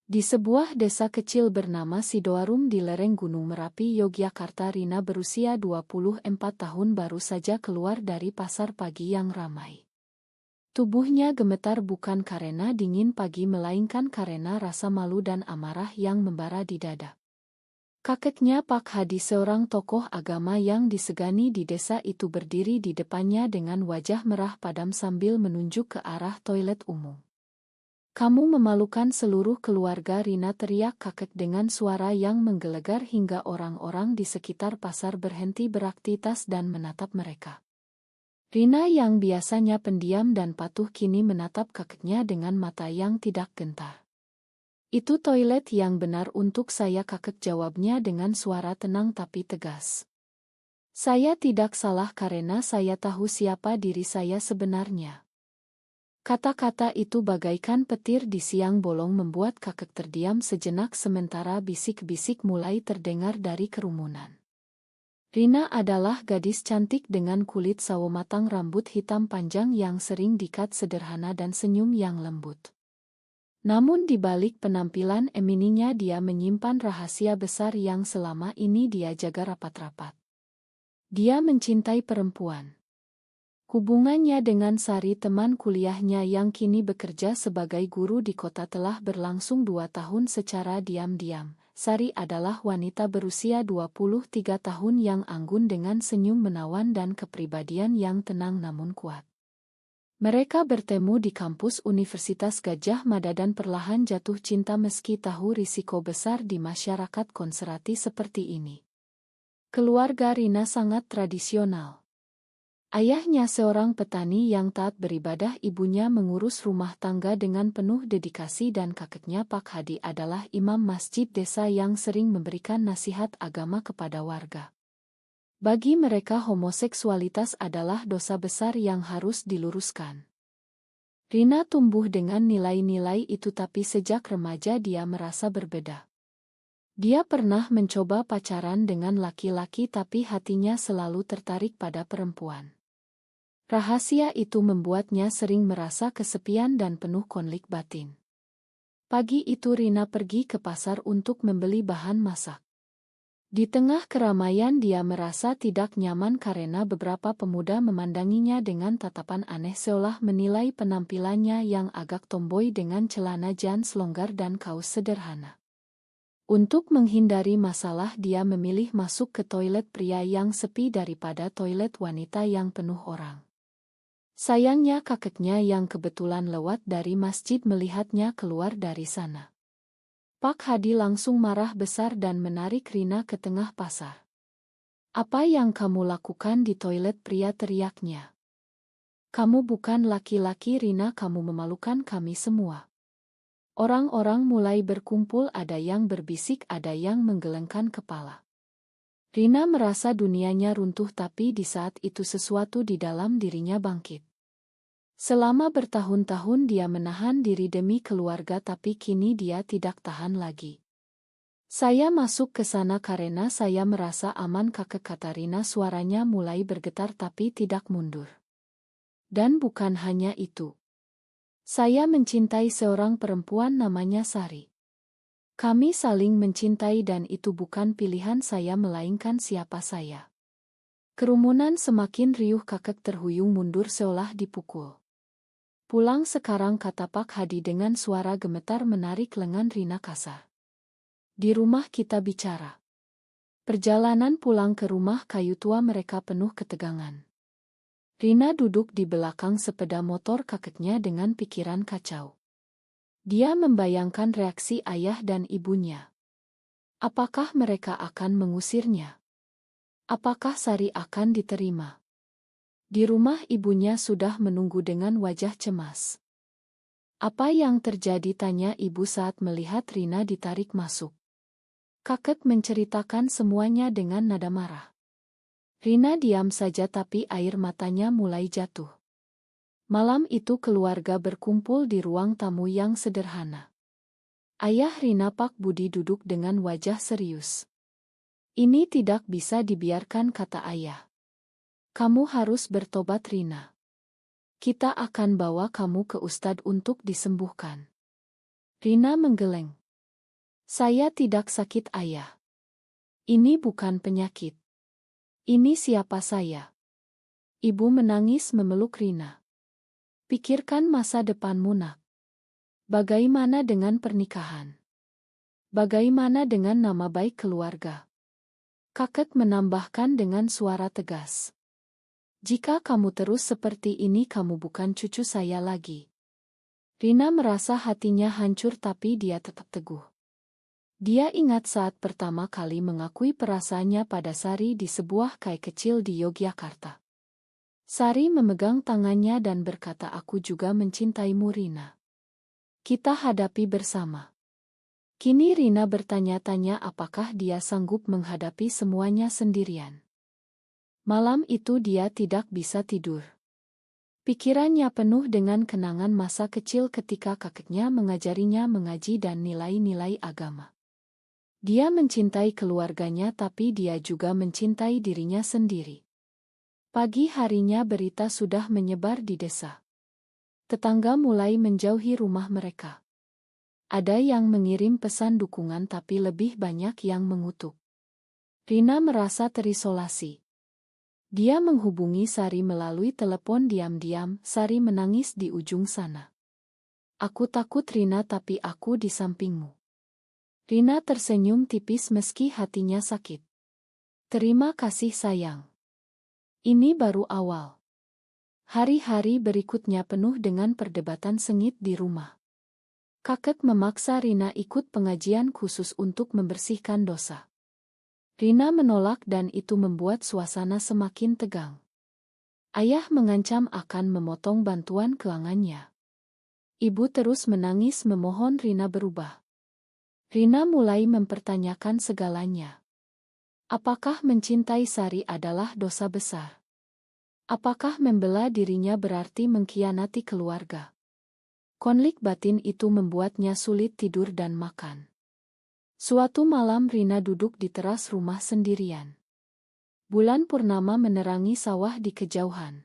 Di sebuah desa kecil bernama Sidoarum di lereng Gunung Merapi, Yogyakarta, Rina berusia 24 tahun baru saja keluar dari pasar pagi yang ramai. Tubuhnya gemetar bukan karena dingin pagi melainkan karena rasa malu dan amarah yang membara di dada. Kakeknya Pak Hadi, seorang tokoh agama yang disegani di desa itu, berdiri di depannya dengan wajah merah padam sambil menunjuk ke arah toilet umum. "Kamu memalukan seluruh keluarga," Rina teriak kakek dengan suara yang menggelegar hingga orang-orang di sekitar pasar berhenti beraktivitas dan menatap mereka. Rina yang biasanya pendiam dan patuh kini menatap kakeknya dengan mata yang tidak gentar. "Itu toilet yang benar untuk saya," kakek jawabnya dengan suara tenang tapi tegas. "Saya tidak salah karena saya tahu siapa diri saya sebenarnya." Kata-kata itu bagaikan petir di siang bolong membuat kakek terdiam sejenak sementara bisik-bisik mulai terdengar dari kerumunan. Rina adalah gadis cantik dengan kulit sawo matang, rambut hitam panjang yang sering dikat sederhana dan senyum yang lembut. Namun di balik penampilan emininya dia menyimpan rahasia besar yang selama ini dia jaga rapat-rapat. Dia mencintai perempuan. Hubungannya dengan Sari, teman kuliahnya yang kini bekerja sebagai guru di kota, telah berlangsung 2 tahun secara diam-diam. Sari adalah wanita berusia 23 tahun yang anggun dengan senyum menawan dan kepribadian yang tenang namun kuat. Mereka bertemu di kampus Universitas Gadjah Mada dan perlahan jatuh cinta meski tahu risiko besar di masyarakat konservatif seperti ini. Keluarga Rina sangat tradisional. Ayahnya seorang petani yang taat beribadah, ibunya mengurus rumah tangga dengan penuh dedikasi, dan kakeknya Pak Hadi adalah imam masjid desa yang sering memberikan nasihat agama kepada warga. Bagi mereka homoseksualitas adalah dosa besar yang harus diluruskan. Rina tumbuh dengan nilai-nilai itu, tapi sejak remaja dia merasa berbeda. Dia pernah mencoba pacaran dengan laki-laki tapi hatinya selalu tertarik pada perempuan. Rahasia itu membuatnya sering merasa kesepian dan penuh konflik batin. Pagi itu Rina pergi ke pasar untuk membeli bahan masak. Di tengah keramaian dia merasa tidak nyaman karena beberapa pemuda memandanginya dengan tatapan aneh seolah menilai penampilannya yang agak tomboy dengan celana jeans longgar dan kaos sederhana. Untuk menghindari masalah dia memilih masuk ke toilet pria yang sepi daripada toilet wanita yang penuh orang. Sayangnya kakeknya yang kebetulan lewat dari masjid melihatnya keluar dari sana. Pak Hadi langsung marah besar dan menarik Rina ke tengah pasar. "Apa yang kamu lakukan di toilet pria?" teriaknya. "Kamu bukan laki-laki, Rina, kamu memalukan kami semua." Orang-orang mulai berkumpul, ada yang berbisik, ada yang menggelengkan kepala. Rina merasa dunianya runtuh, tapi di saat itu sesuatu di dalam dirinya bangkit. Selama bertahun-tahun dia menahan diri demi keluarga, tapi kini dia tidak tahan lagi. "Saya masuk ke sana karena saya merasa aman," kakek kata Rina, suaranya mulai bergetar tapi tidak mundur. "Dan bukan hanya itu. Saya mencintai seorang perempuan namanya Sari. Kami saling mencintai dan itu bukan pilihan saya melainkan siapa saya." Kerumunan semakin riuh, kakek terhuyung mundur seolah dipukul. "Pulang sekarang," kata Pak Hadi dengan suara gemetar menarik lengan Rina kasar. "Di rumah kita bicara." Perjalanan pulang ke rumah kayu tua mereka penuh ketegangan. Rina duduk di belakang sepeda motor kakeknya dengan pikiran kacau. Dia membayangkan reaksi ayah dan ibunya. Apakah mereka akan mengusirnya? Apakah Sari akan diterima? Di rumah ibunya sudah menunggu dengan wajah cemas. "Apa yang terjadi?" tanya ibu saat melihat Rina ditarik masuk. Kakek menceritakan semuanya dengan nada marah. Rina diam saja tapi air matanya mulai jatuh. Malam itu keluarga berkumpul di ruang tamu yang sederhana. Ayah Rina, Pak Budi, duduk dengan wajah serius. "Ini tidak bisa dibiarkan," kata ayah. "Kamu harus bertobat, Rina. Kita akan bawa kamu ke ustadz untuk disembuhkan." Rina menggeleng. Saya tidak sakit, Ayah. Ini bukan penyakit. Ini siapa saya. Ibu menangis memeluk Rina. Pikirkan masa depanmu, nak. Bagaimana dengan pernikahan? Bagaimana dengan nama baik keluarga? Kakek menambahkan dengan suara tegas. Jika kamu terus seperti ini, kamu bukan cucu saya lagi. Rina merasa hatinya hancur, tapi dia tetap teguh. Dia ingat saat pertama kali mengakui perasaannya pada Sari di sebuah kai kecil di Yogyakarta. Sari memegang tangannya dan berkata, "Aku juga mencintaimu, Rina. Kita hadapi bersama." Kini Rina bertanya-tanya apakah dia sanggup menghadapi semuanya sendirian. Malam itu dia tidak bisa tidur. Pikirannya penuh dengan kenangan masa kecil ketika kakeknya mengajarinya mengaji dan nilai-nilai agama. Dia mencintai keluarganya, tapi dia juga mencintai dirinya sendiri. Pagi harinya berita sudah menyebar di desa. Tetangga mulai menjauhi rumah mereka. Ada yang mengirim pesan dukungan, tapi lebih banyak yang mengutuk. Rina merasa terisolasi. Dia menghubungi Sari melalui telepon diam-diam. Sari menangis di ujung sana. "Aku takut, Rina, tapi aku di sampingmu." Rina tersenyum tipis meski hatinya sakit. "Terima kasih, sayang. Ini baru awal." Hari-hari berikutnya penuh dengan perdebatan sengit di rumah. Kakek memaksa Rina ikut pengajian khusus untuk membersihkan dosa. Rina menolak dan itu membuat suasana semakin tegang. Ayah mengancam akan memotong bantuan keuangannya. Ibu terus menangis memohon Rina berubah. Rina mulai mempertanyakan segalanya. Apakah mencintai Sari adalah dosa besar? Apakah membela dirinya berarti mengkhianati keluarga? Konflik batin itu membuatnya sulit tidur dan makan. Suatu malam Rina duduk di teras rumah sendirian. Bulan purnama menerangi sawah di kejauhan.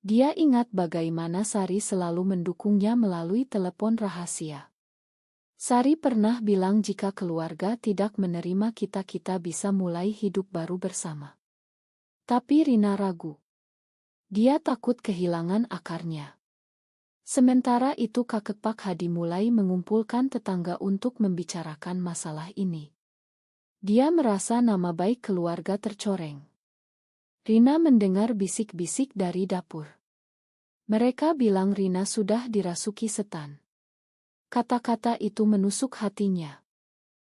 Dia ingat bagaimana Sari selalu mendukungnya melalui telepon rahasia. Sari pernah bilang jika keluarga tidak menerima kita bisa mulai hidup baru bersama. Tapi Rina ragu. Dia takut kehilangan akarnya. Sementara itu kakek Pak Hadi mulai mengumpulkan tetangga untuk membicarakan masalah ini. Dia merasa nama baik keluarga tercoreng. Rina mendengar bisik-bisik dari dapur. Mereka bilang Rina sudah dirasuki setan. Kata-kata itu menusuk hatinya.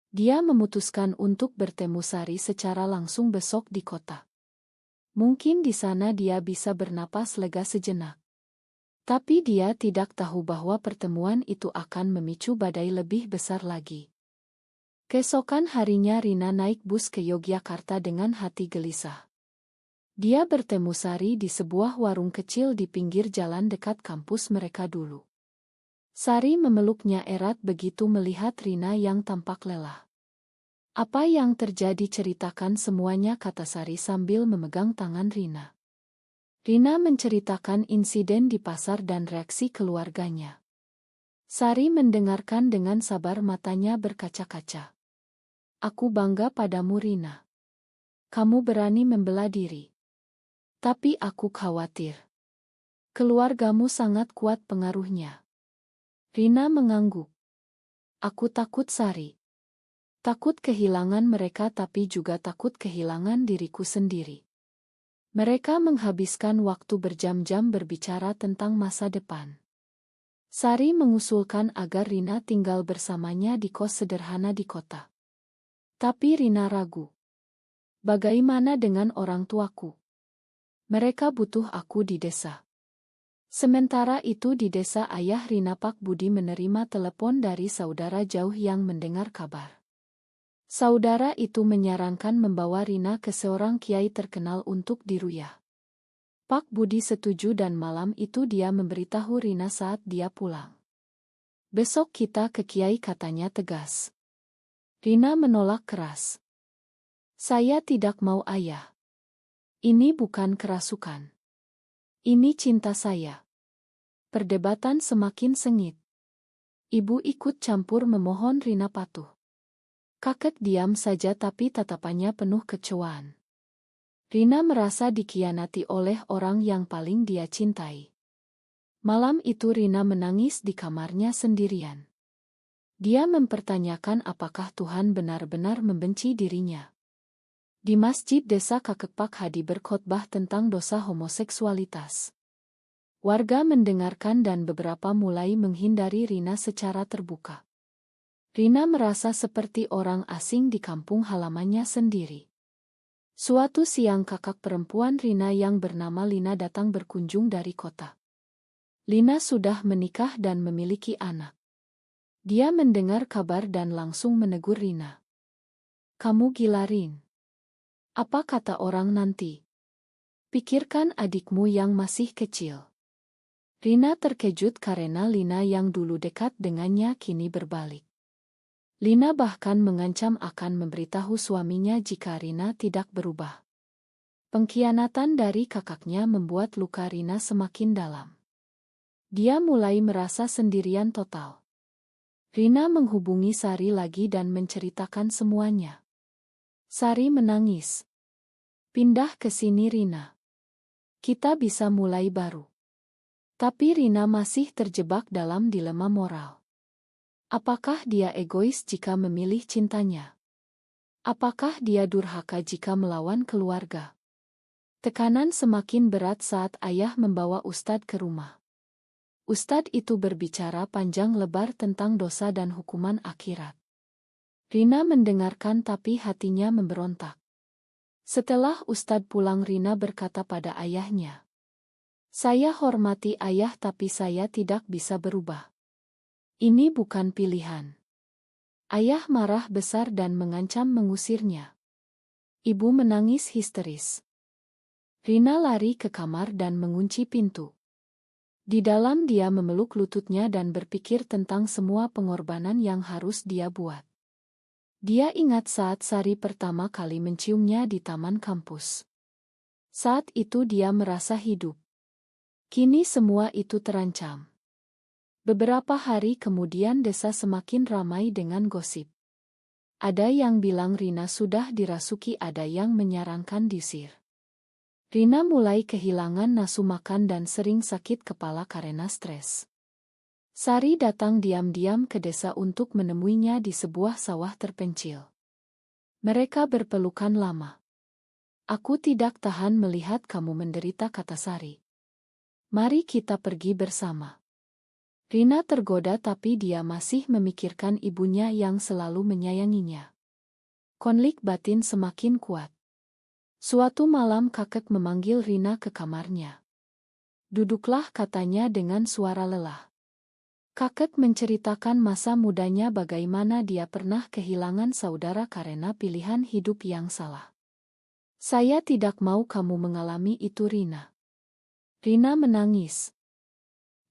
Dia memutuskan untuk bertemu Sari secara langsung besok di kota. Mungkin di sana dia bisa bernapas lega sejenak. Tapi dia tidak tahu bahwa pertemuan itu akan memicu badai lebih besar lagi. Keesokan harinya Rina naik bus ke Yogyakarta dengan hati gelisah. Dia bertemu Sari di sebuah warung kecil di pinggir jalan dekat kampus mereka dulu. Sari memeluknya erat begitu melihat Rina yang tampak lelah. "Apa yang terjadi? Ceritakan semuanya," kata Sari sambil memegang tangan Rina. Rina menceritakan insiden di pasar dan reaksi keluarganya. Sari mendengarkan dengan sabar, matanya berkaca-kaca. "Aku bangga padamu, Rina. Kamu berani membela diri. Tapi aku khawatir. Keluargamu sangat kuat pengaruhnya." Rina mengangguk. "Aku takut, Sari. Takut kehilangan mereka, tapi juga takut kehilangan diriku sendiri." Mereka menghabiskan waktu berjam-jam berbicara tentang masa depan. Sari mengusulkan agar Rina tinggal bersamanya di kos sederhana di kota. Tapi Rina ragu. "Bagaimana dengan orang tuaku? Mereka butuh aku di desa." Sementara itu di desa ayah Rina, Pak Budi, menerima telepon dari saudara jauh yang mendengar kabar. Saudara itu menyarankan membawa Rina ke seorang kiai terkenal untuk diruyah. Pak Budi setuju dan malam itu dia memberitahu Rina saat dia pulang. "Besok kita ke kiai," katanya tegas. Rina menolak keras. "Saya tidak mau, ayah. Ini bukan kerasukan. Ini cinta saya." Perdebatan semakin sengit. Ibu ikut campur memohon Rina patuh. Kakek diam saja tapi tatapannya penuh kecewaan. Rina merasa dikhianati oleh orang yang paling dia cintai. Malam itu Rina menangis di kamarnya sendirian. Dia mempertanyakan apakah Tuhan benar-benar membenci dirinya. Di masjid desa Kakek Pak Hadi berkhotbah tentang dosa homoseksualitas. Warga mendengarkan dan beberapa mulai menghindari Rina secara terbuka. Rina merasa seperti orang asing di kampung halamannya sendiri. Suatu siang kakak perempuan Rina yang bernama Lina datang berkunjung dari kota. Lina sudah menikah dan memiliki anak. Dia mendengar kabar dan langsung menegur Rina. "Kamu gila, Rin. Apa kata orang nanti? Pikirkan adikmu yang masih kecil." Rina terkejut karena Lina yang dulu dekat dengannya kini berbalik. Lina bahkan mengancam akan memberitahu suaminya jika Rina tidak berubah. Pengkhianatan dari kakaknya membuat luka Rina semakin dalam. Dia mulai merasa sendirian total. Rina menghubungi Sari lagi dan menceritakan semuanya. Sari menangis. "Pindah ke sini, Rina. Kita bisa mulai baru." Tapi Rina masih terjebak dalam dilema moral. Apakah dia egois jika memilih cintanya? Apakah dia durhaka jika melawan keluarga? Tekanan semakin berat saat ayah membawa Ustadz ke rumah. Ustadz itu berbicara panjang lebar tentang dosa dan hukuman akhirat. Rina mendengarkan tapi hatinya memberontak. Setelah Ustadz pulang, Rina berkata pada ayahnya, "Saya hormati ayah tapi saya tidak bisa berubah. Ini bukan pilihan." Ayah marah besar dan mengancam mengusirnya. Ibu menangis histeris. Rina lari ke kamar dan mengunci pintu. Di dalam dia memeluk lututnya dan berpikir tentang semua pengorbanan yang harus dia buat. Dia ingat saat Sari pertama kali menciumnya di taman kampus. Saat itu dia merasa hidup. Kini semua itu terancam. Beberapa hari kemudian desa semakin ramai dengan gosip. Ada yang bilang Rina sudah dirasuki, ada yang menyarankan diusir. Rina mulai kehilangan nafsu makan dan sering sakit kepala karena stres. Sari datang diam-diam ke desa untuk menemuinya di sebuah sawah terpencil. Mereka berpelukan lama. "Aku tidak tahan melihat kamu menderita," kata Sari. "Mari kita pergi bersama." Rina tergoda tapi dia masih memikirkan ibunya yang selalu menyayanginya. Konflik batin semakin kuat. Suatu malam kakek memanggil Rina ke kamarnya. "Duduklah," katanya dengan suara lelah. Kakek menceritakan masa mudanya, bagaimana dia pernah kehilangan saudara karena pilihan hidup yang salah. "Saya tidak mau kamu mengalami itu, Rina." Rina menangis.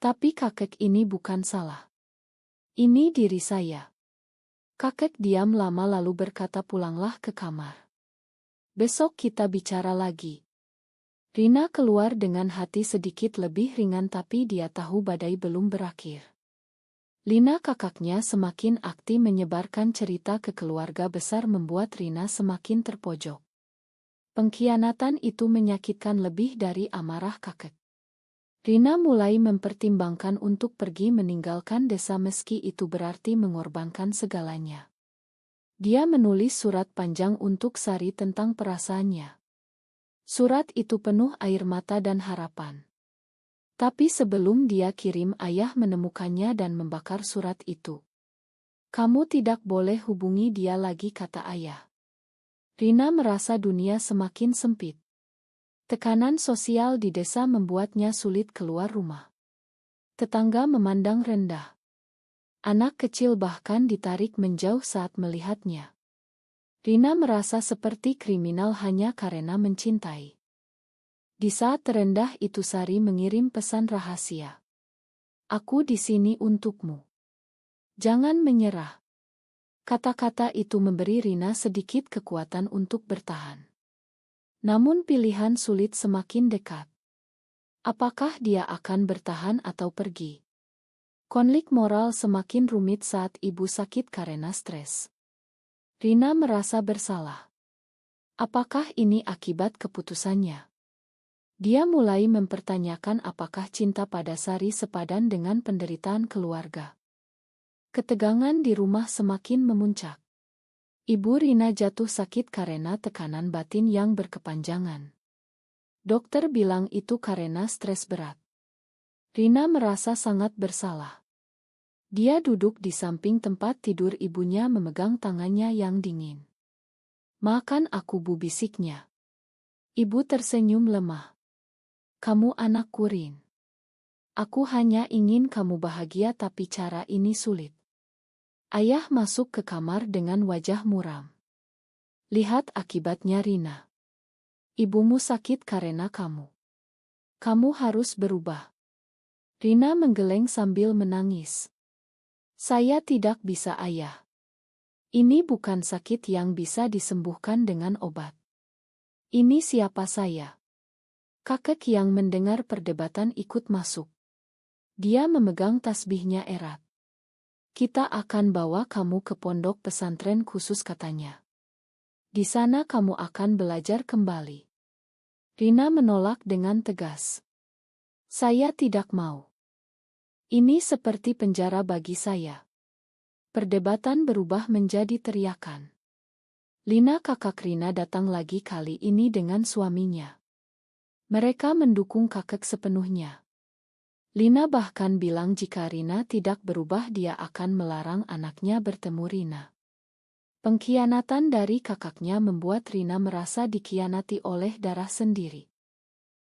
"Tapi kakek, ini bukan salah. Ini diri saya." Kakek diam lama lalu berkata, "Pulanglah ke kamar. Besok kita bicara lagi." Rina keluar dengan hati sedikit lebih ringan tapi dia tahu badai belum berakhir. Lina kakaknya semakin aktif menyebarkan cerita ke keluarga besar membuat Rina semakin terpojok. Pengkhianatan itu menyakitkan lebih dari amarah kakek. Rina mulai mempertimbangkan untuk pergi meninggalkan desa meski itu berarti mengorbankan segalanya. Dia menulis surat panjang untuk Sari tentang perasaannya. Surat itu penuh air mata dan harapan. Tapi sebelum dia kirim, ayah menemukannya dan membakar surat itu. "Kamu tidak boleh hubungi dia lagi," kata ayah. Rina merasa dunia semakin sempit. Tekanan sosial di desa membuatnya sulit keluar rumah. Tetangga memandang rendah. Anak kecil bahkan ditarik menjauh saat melihatnya. Rina merasa seperti kriminal hanya karena mencintai. Di saat terendah itu Sari mengirim pesan rahasia. "Aku di sini untukmu. Jangan menyerah." Kata-kata itu memberi Rina sedikit kekuatan untuk bertahan. Namun pilihan sulit semakin dekat. Apakah dia akan bertahan atau pergi? Konflik moral semakin rumit saat ibu sakit karena stres. Rina merasa bersalah. Apakah ini akibat keputusannya? Dia mulai mempertanyakan apakah cinta pada Sari sepadan dengan penderitaan keluarga. Ketegangan di rumah semakin memuncak. Ibu Rina jatuh sakit karena tekanan batin yang berkepanjangan. Dokter bilang itu karena stres berat. Rina merasa sangat bersalah. Dia duduk di samping tempat tidur ibunya memegang tangannya yang dingin. "Makan aku, Bu," bisiknya. Ibu tersenyum lemah. "Kamu anakku, Rin. Aku hanya ingin kamu bahagia, tapi cara ini sulit." Ayah masuk ke kamar dengan wajah muram. "Lihat akibatnya, Rina. Ibumu sakit karena kamu. Kamu harus berubah." Rina menggeleng sambil menangis. "Saya tidak bisa, Ayah. Ini bukan sakit yang bisa disembuhkan dengan obat. Ini siapa saya?" Kakek yang mendengar perdebatan ikut masuk. Dia memegang tasbihnya erat. "Kita akan bawa kamu ke pondok pesantren khusus," katanya. "Di sana kamu akan belajar kembali." Rina menolak dengan tegas. "Saya tidak mau. Ini seperti penjara bagi saya." Perdebatan berubah menjadi teriakan. Lina, kakak Rina, datang lagi, kali ini dengan suaminya. Mereka mendukung kakek sepenuhnya. Lina bahkan bilang jika Rina tidak berubah dia akan melarang anaknya bertemu Rina. Pengkhianatan dari kakaknya membuat Rina merasa dikhianati oleh darah sendiri.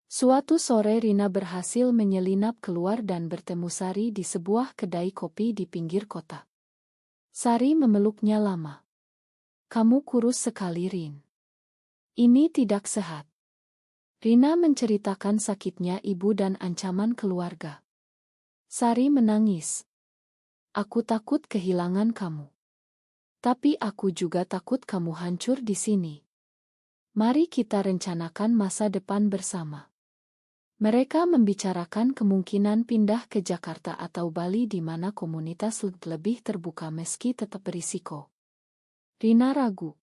Suatu sore Rina berhasil menyelinap keluar dan bertemu Sari di sebuah kedai kopi di pinggir kota. Sari memeluknya lama. "Kamu kurus sekali, Rin. Ini tidak sehat." Rina menceritakan sakitnya ibu dan ancaman keluarga. Sari menangis. "Aku takut kehilangan kamu. Tapi aku juga takut kamu hancur di sini. Mari kita rencanakan masa depan bersama." Mereka membicarakan kemungkinan pindah ke Jakarta atau Bali di mana komunitas lebih terbuka meski tetap berisiko. Rina ragu.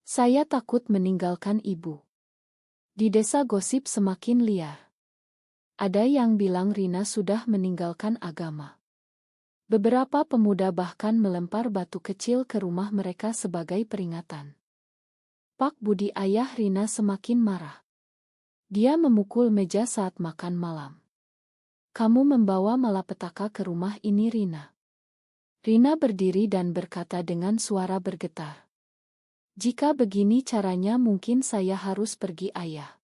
"Saya takut meninggalkan ibu." Di desa gosip semakin liar. Ada yang bilang Rina sudah meninggalkan agama. Beberapa pemuda bahkan melempar batu kecil ke rumah mereka sebagai peringatan. Pak Budi, ayah Rina, semakin marah. Dia memukul meja saat makan malam. "Kamu membawa malapetaka ke rumah ini, Rina." Rina berdiri dan berkata dengan suara bergetar. "Jika begini caranya mungkin saya harus pergi, ayah."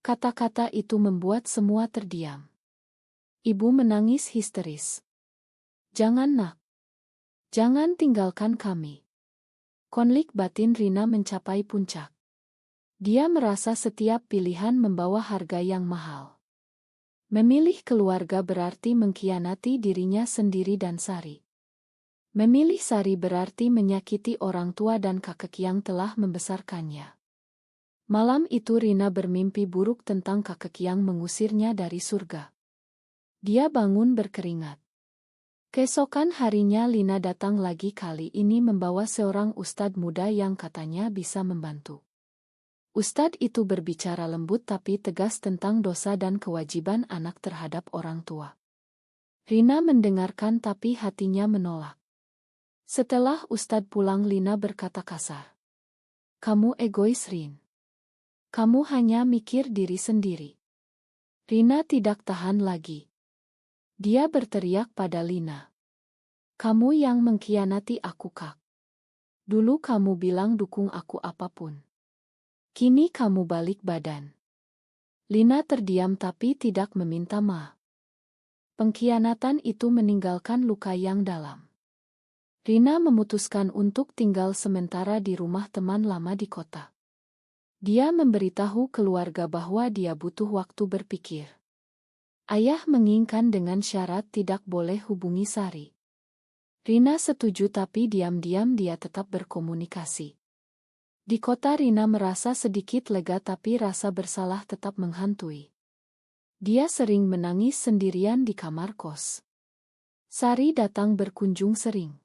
Kata-kata itu membuat semua terdiam. Ibu menangis histeris. "Jangan, nak. Jangan tinggalkan kami." Konflik batin Rina mencapai puncak. Dia merasa setiap pilihan membawa harga yang mahal. Memilih keluarga berarti mengkhianati dirinya sendiri dan Sari. Memilih Sari berarti menyakiti orang tua dan kakek yang telah membesarkannya. Malam itu Rina bermimpi buruk tentang kakek yang mengusirnya dari surga. Dia bangun berkeringat. Keesokan harinya Lina datang lagi, kali ini membawa seorang ustadz muda yang katanya bisa membantu. Ustadz itu berbicara lembut tapi tegas tentang dosa dan kewajiban anak terhadap orang tua. Rina mendengarkan tapi hatinya menolak. Setelah ustadz pulang, Lina berkata kasar. "Kamu egois, Rin. Kamu hanya mikir diri sendiri." Rina tidak tahan lagi. Dia berteriak pada Lina. "Kamu yang mengkhianati aku, Kak. Dulu kamu bilang dukung aku apapun. Kini kamu balik badan." Lina terdiam tapi tidak meminta maaf. Pengkhianatan itu meninggalkan luka yang dalam. Rina memutuskan untuk tinggal sementara di rumah teman lama di kota. Dia memberitahu keluarga bahwa dia butuh waktu berpikir. Ayah menginginkan dengan syarat tidak boleh hubungi Sari. Rina setuju tapi diam-diam dia tetap berkomunikasi. Di kota Rina merasa sedikit lega tapi rasa bersalah tetap menghantui. Dia sering menangis sendirian di kamar kos. Sari datang berkunjung sering.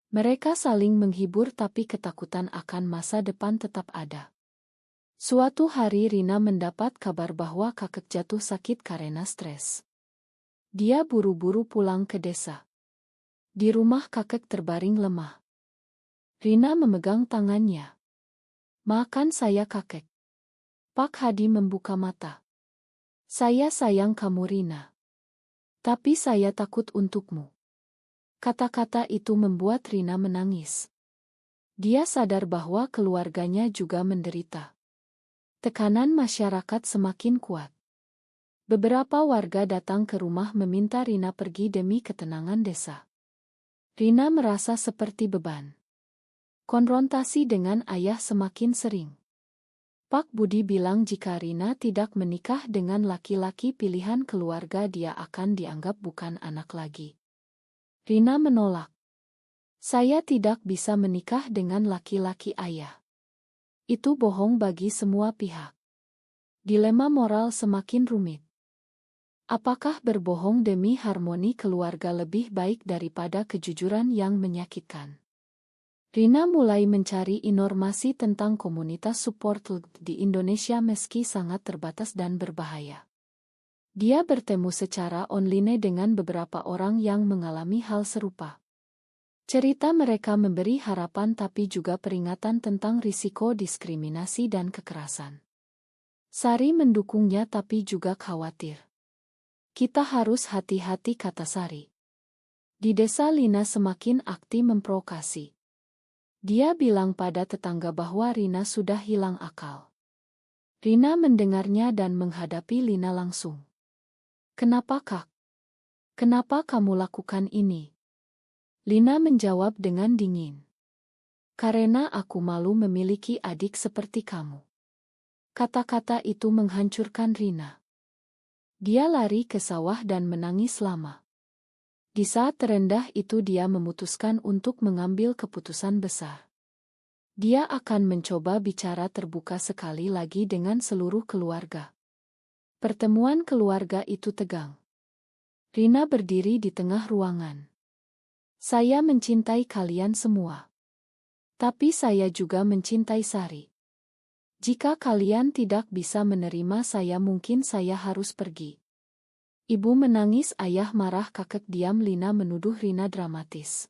Mereka saling menghibur tapi ketakutan akan masa depan tetap ada. Suatu hari Rina mendapat kabar bahwa kakek jatuh sakit karena stres. Dia buru-buru pulang ke desa. Di rumah kakek terbaring lemah. Rina memegang tangannya. "Maafkan saya kakek." Pak Hadi membuka mata. "Saya sayang kamu Rina. Tapi saya takut untukmu." Kata-kata itu membuat Rina menangis. Dia sadar bahwa keluarganya juga menderita. Tekanan masyarakat semakin kuat. Beberapa warga datang ke rumah meminta Rina pergi demi ketenangan desa. Rina merasa seperti beban. Konfrontasi dengan ayah semakin sering. Pak Budi bilang jika Rina tidak menikah dengan laki-laki pilihan keluarga dia akan dianggap bukan anak lagi. Rina menolak. "Saya tidak bisa menikah dengan laki-laki ayah. Itu bohong bagi semua pihak." Dilema moral semakin rumit. Apakah berbohong demi harmoni keluarga lebih baik daripada kejujuran yang menyakitkan? Rina mulai mencari informasi tentang komunitas support di Indonesia meski sangat terbatas dan berbahaya. Dia bertemu secara online dengan beberapa orang yang mengalami hal serupa. Cerita mereka memberi harapan tapi juga peringatan tentang risiko diskriminasi dan kekerasan. Sari mendukungnya tapi juga khawatir. "Kita harus hati-hati," kata Sari. Di desa Lina semakin aktif memprovokasi. Dia bilang pada tetangga bahwa Rina sudah hilang akal. Rina mendengarnya dan menghadapi Lina langsung. "Kenapa Kak? Kenapa kamu lakukan ini?" Lina menjawab dengan dingin. "Karena aku malu memiliki adik seperti kamu." Kata-kata itu menghancurkan Rina. Dia lari ke sawah dan menangis lama. Di saat terendah itu dia memutuskan untuk mengambil keputusan besar. Dia akan mencoba bicara terbuka sekali lagi dengan seluruh keluarga. Pertemuan keluarga itu tegang. Rina berdiri di tengah ruangan. "Saya mencintai kalian semua. Tapi saya juga mencintai Sari. Jika kalian tidak bisa menerima saya mungkin saya harus pergi." Ibu menangis, ayah marah, kakek diam. Lina menuduh Rina dramatis.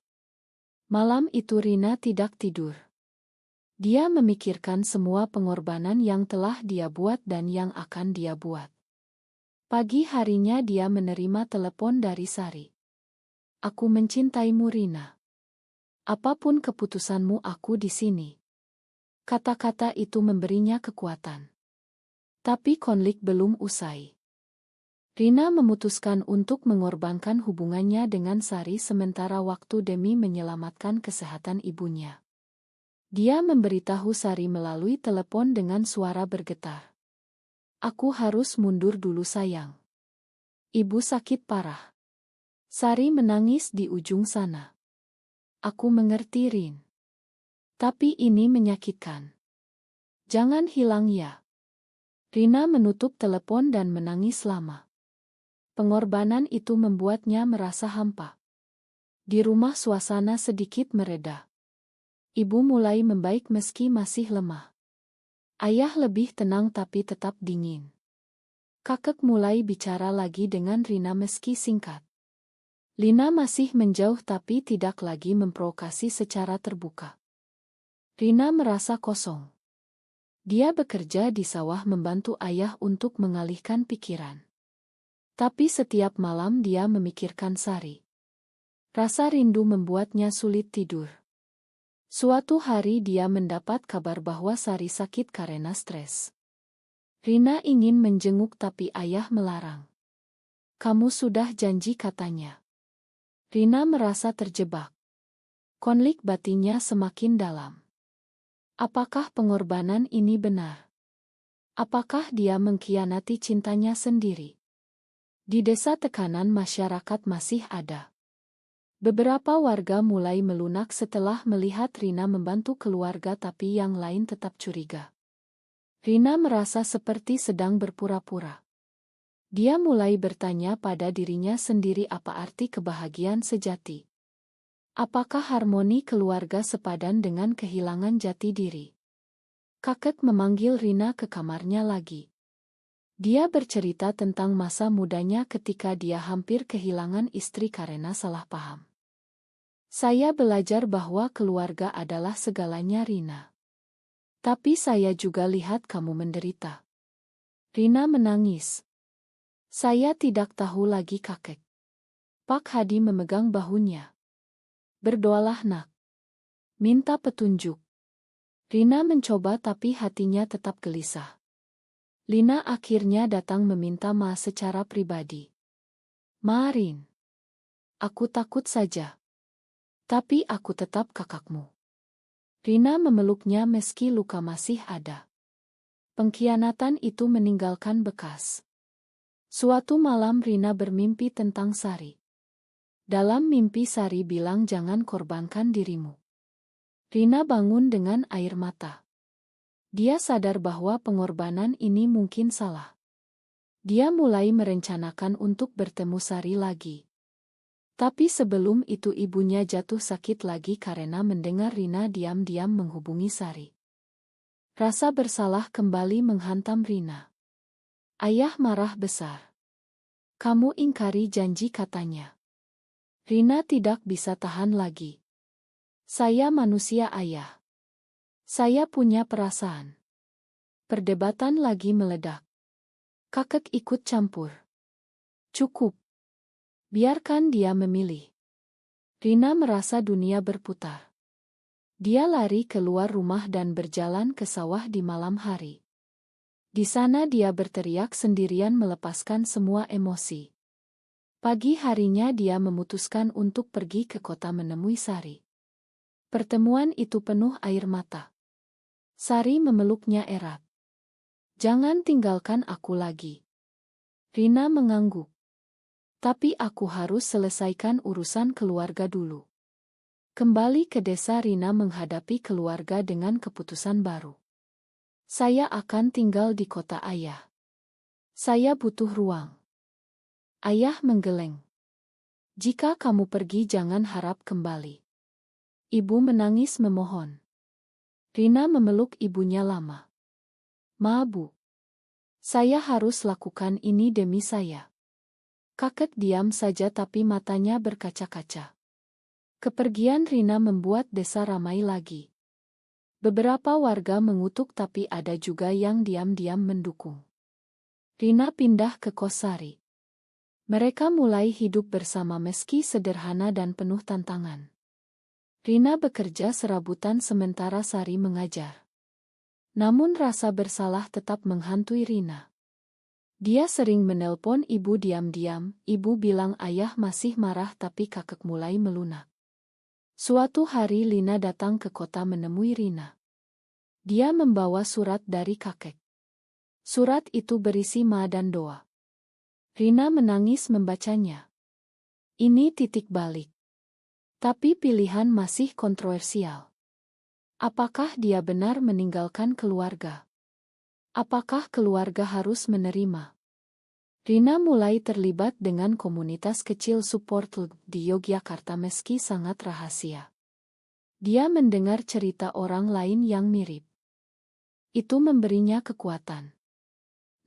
Malam itu Rina tidak tidur. Dia memikirkan semua pengorbanan yang telah dia buat dan yang akan dia buat. Pagi harinya dia menerima telepon dari Sari. "Aku mencintaimu Rina. Apapun keputusanmu aku di sini." Kata-kata itu memberinya kekuatan. Tapi konflik belum usai. Rina memutuskan untuk mengorbankan hubungannya dengan Sari sementara waktu demi menyelamatkan kesehatan ibunya. Dia memberitahu Sari melalui telepon dengan suara bergetar. "Aku harus mundur dulu sayang. Ibu sakit parah." Sari menangis di ujung sana. "Aku mengerti Rin. Tapi ini menyakitkan. Jangan hilang ya." Rina menutup telepon dan menangis lama. Pengorbanan itu membuatnya merasa hampa. Di rumah suasana sedikit mereda. Ibu mulai membaik meski masih lemah. Ayah lebih tenang tapi tetap dingin. Kakek mulai bicara lagi dengan Rina meski singkat. Lina masih menjauh tapi tidak lagi memprovokasi secara terbuka. Rina merasa kosong. Dia bekerja di sawah membantu ayah untuk mengalihkan pikiran. Tapi setiap malam dia memikirkan Sari. Rasa rindu membuatnya sulit tidur. Suatu hari dia mendapat kabar bahwa Sari sakit karena stres. Rina ingin menjenguk tapi ayah melarang. "Kamu sudah janji," katanya. Rina merasa terjebak. Konflik batinnya semakin dalam. Apakah pengorbanan ini benar? Apakah dia mengkhianati cintanya sendiri? Di desa tekanan masyarakat masih ada. Beberapa warga mulai melunak setelah melihat Rina membantu keluarga tapi yang lain tetap curiga. Rina merasa seperti sedang berpura-pura. Dia mulai bertanya pada dirinya sendiri apa arti kebahagiaan sejati. Apakah harmoni keluarga sepadan dengan kehilangan jati diri? Kakek memanggil Rina ke kamarnya lagi. Dia bercerita tentang masa mudanya ketika dia hampir kehilangan istri karena salah paham. Saya belajar bahwa keluarga adalah segalanya, Rina. Tapi saya juga lihat kamu menderita. Rina menangis. Saya tidak tahu lagi, kakek. Pak Hadi memegang bahunya. Berdoalah, nak. Minta petunjuk. Rina mencoba tapi hatinya tetap gelisah. Lina akhirnya datang meminta Ma secara pribadi. Ma, Rin. Aku takut saja. Tapi aku tetap kakakmu. Rina memeluknya meski luka masih ada. Pengkhianatan itu meninggalkan bekas. Suatu malam Rina bermimpi tentang Sari. Dalam mimpi Sari bilang jangan korbankan dirimu. Rina bangun dengan air mata. Dia sadar bahwa pengorbanan ini mungkin salah. Dia mulai merencanakan untuk bertemu Sari lagi. Tapi sebelum itu ibunya jatuh sakit lagi karena mendengar Rina diam-diam menghubungi Sari. Rasa bersalah kembali menghantam Rina. Ayah marah besar. Kamu ingkari janji, katanya. Rina tidak bisa tahan lagi. Saya manusia, ayah. Saya punya perasaan. Perdebatan lagi meledak. Kakek ikut campur. Cukup. Biarkan dia memilih. Rina merasa dunia berputar. Dia lari keluar rumah dan berjalan ke sawah di malam hari. Di sana dia berteriak sendirian melepaskan semua emosi. Pagi harinya dia memutuskan untuk pergi ke kota menemui Sari. Pertemuan itu penuh air mata. Sari memeluknya erat. Jangan tinggalkan aku lagi. Rina mengangguk. Tapi aku harus selesaikan urusan keluarga dulu. Kembali ke desa, Rina menghadapi keluarga dengan keputusan baru. Saya akan tinggal di kota, ayah. Saya butuh ruang. Ayah menggeleng. Jika kamu pergi jangan harap kembali. Ibu menangis memohon. Rina memeluk ibunya lama. Ma, Bu. Saya harus lakukan ini demi saya. Kakek diam saja tapi matanya berkaca-kaca. Kepergian Rina membuat desa ramai lagi. Beberapa warga mengutuk tapi ada juga yang diam-diam mendukung. Rina pindah ke kos Sari. Mereka mulai hidup bersama meski sederhana dan penuh tantangan. Rina bekerja serabutan sementara Sari mengajar. Namun rasa bersalah tetap menghantui Rina. Dia sering menelpon ibu diam-diam, ibu bilang ayah masih marah tapi kakek mulai melunak. Suatu hari Lina datang ke kota menemui Rina. Dia membawa surat dari kakek. Surat itu berisi ma dan doa. Rina menangis membacanya. Ini titik balik. Tapi pilihan masih kontroversial. Apakah dia benar meninggalkan keluarga? Apakah keluarga harus menerima? Rina mulai terlibat dengan komunitas kecil support di Yogyakarta meski sangat rahasia. Dia mendengar cerita orang lain yang mirip. Itu memberinya kekuatan.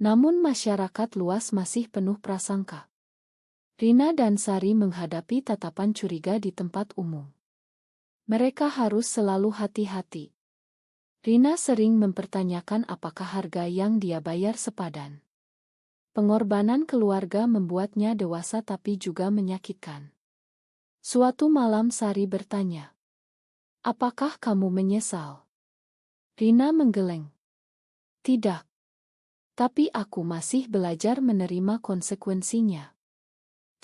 Namun masyarakat luas masih penuh prasangka. Rina dan Sari menghadapi tatapan curiga di tempat umum. Mereka harus selalu hati-hati. Rina sering mempertanyakan apakah harga yang dia bayar sepadan. Pengorbanan keluarga membuatnya dewasa tapi juga menyakitkan. Suatu malam Sari bertanya, apakah kamu menyesal? Rina menggeleng. Tidak. Tapi aku masih belajar menerima konsekuensinya.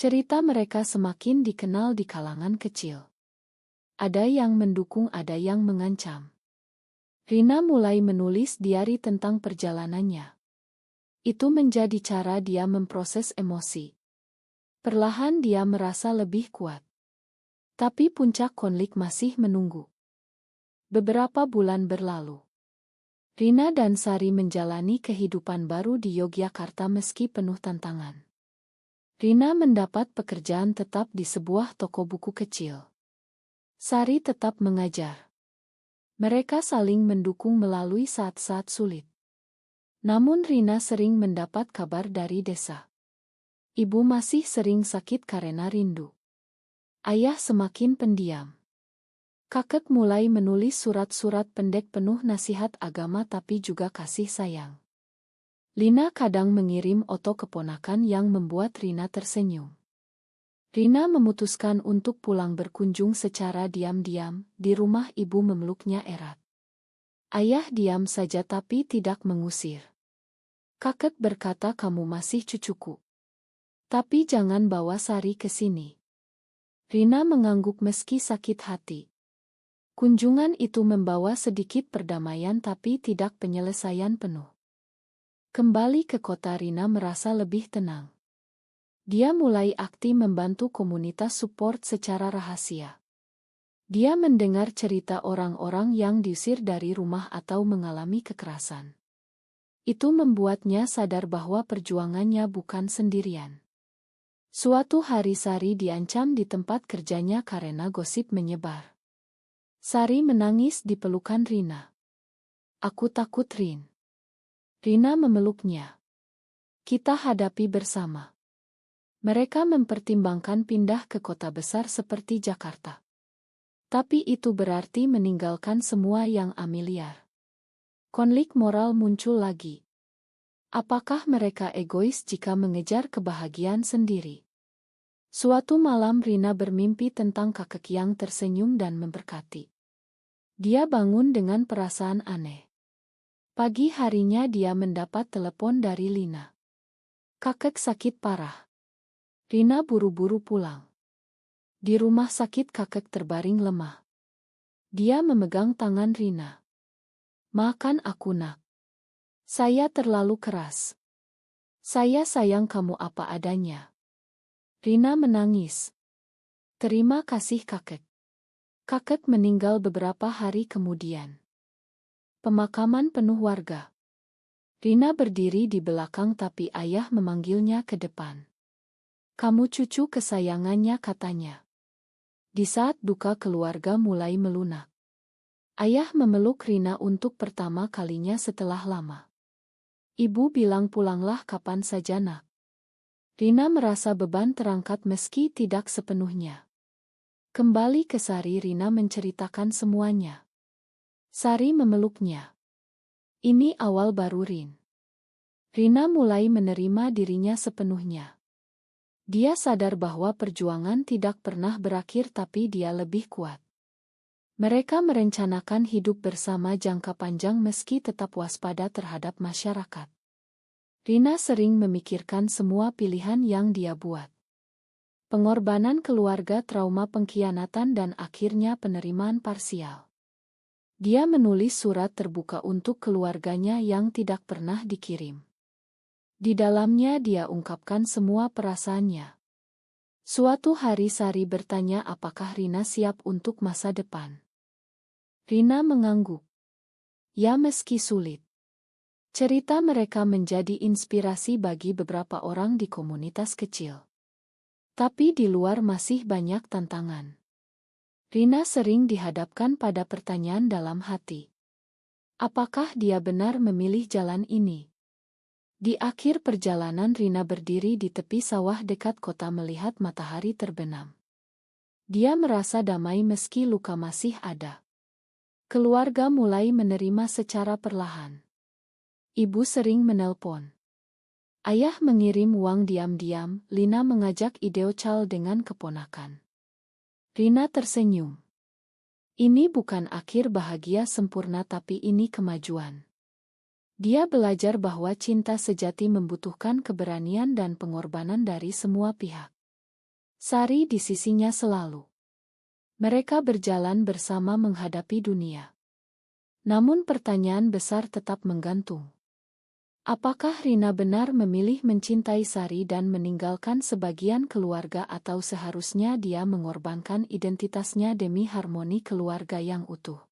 Cerita mereka semakin dikenal di kalangan kecil. Ada yang mendukung, ada yang mengancam. Rina mulai menulis diari tentang perjalanannya. Itu menjadi cara dia memproses emosi. Perlahan dia merasa lebih kuat. Tapi puncak konflik masih menunggu. Beberapa bulan berlalu. Rina dan Sari menjalani kehidupan baru di Yogyakarta meski penuh tantangan. Rina mendapat pekerjaan tetap di sebuah toko buku kecil. Sari tetap mengajar. Mereka saling mendukung melalui saat-saat sulit. Namun Rina sering mendapat kabar dari desa. Ibu masih sering sakit karena rindu. Ayah semakin pendiam. Kakek mulai menulis surat-surat pendek penuh nasihat agama tapi juga kasih sayang. Lina kadang mengirim oto keponakan yang membuat Rina tersenyum. Rina memutuskan untuk pulang berkunjung secara diam-diam, di rumah ibu memeluknya erat. Ayah diam saja tapi tidak mengusir. Kakek berkata kamu masih cucuku. Tapi jangan bawa Sari ke sini. Rina mengangguk meski sakit hati. Kunjungan itu membawa sedikit perdamaian tapi tidak penyelesaian penuh. Kembali ke kota Rina merasa lebih tenang. Dia mulai aktif membantu komunitas support secara rahasia. Dia mendengar cerita orang-orang yang diusir dari rumah atau mengalami kekerasan. Itu membuatnya sadar bahwa perjuangannya bukan sendirian. Suatu hari Sari diancam di tempat kerjanya karena gosip menyebar. Sari menangis di pelukan Rina. Aku takut, Rin. Rina memeluknya. Kita hadapi bersama. Mereka mempertimbangkan pindah ke kota besar seperti Jakarta. Tapi itu berarti meninggalkan semua yang familiar. Konflik moral muncul lagi. Apakah mereka egois jika mengejar kebahagiaan sendiri? Suatu malam Rina bermimpi tentang kakek yang tersenyum dan memberkati. Dia bangun dengan perasaan aneh. Pagi harinya dia mendapat telepon dari Lina. Kakek sakit parah. Rina buru-buru pulang. Di rumah sakit kakek terbaring lemah. Dia memegang tangan Rina. Maafkan aku, nak. Saya terlalu keras. Saya sayang kamu apa adanya. Rina menangis. Terima kasih kakek. Kakek meninggal beberapa hari kemudian. Pemakaman penuh warga. Rina berdiri di belakang tapi ayah memanggilnya ke depan. Kamu cucu kesayangannya, katanya. Di saat duka keluarga mulai melunak. Ayah memeluk Rina untuk pertama kalinya setelah lama. Ibu bilang pulanglah kapan saja, nak. Rina merasa beban terangkat meski tidak sepenuhnya. Kembali ke Sari, Rina menceritakan semuanya. Sari memeluknya. Ini awal baru, Rin. Rina mulai menerima dirinya sepenuhnya. Dia sadar bahwa perjuangan tidak pernah berakhir tapi dia lebih kuat. Mereka merencanakan hidup bersama jangka panjang meski tetap waspada terhadap masyarakat. Rina sering memikirkan semua pilihan yang dia buat. Pengorbanan keluarga, trauma pengkhianatan dan akhirnya penerimaan parsial. Dia menulis surat terbuka untuk keluarganya yang tidak pernah dikirim. Di dalamnya dia ungkapkan semua perasaannya. Suatu hari Sari bertanya apakah Rina siap untuk masa depan. Rina mengangguk. Ya, meski sulit. Cerita mereka menjadi inspirasi bagi beberapa orang di komunitas kecil. Tapi di luar masih banyak tantangan. Rina sering dihadapkan pada pertanyaan dalam hati. Apakah dia benar memilih jalan ini? Di akhir perjalanan Rina berdiri di tepi sawah dekat kota melihat matahari terbenam. Dia merasa damai meski luka masih ada. Keluarga mulai menerima secara perlahan. Ibu sering menelpon. Ayah mengirim uang diam-diam. Lina mengajak ideocal dengan keponakan. Rina tersenyum. Ini bukan akhir bahagia sempurna tapi ini kemajuan. Dia belajar bahwa cinta sejati membutuhkan keberanian dan pengorbanan dari semua pihak. Sari di sisinya selalu. Mereka berjalan bersama menghadapi dunia. Namun pertanyaan besar tetap menggantung. Apakah Rina benar memilih mencintai Sari dan meninggalkan sebagian keluarga atau seharusnya dia mengorbankan identitasnya demi harmoni keluarga yang utuh?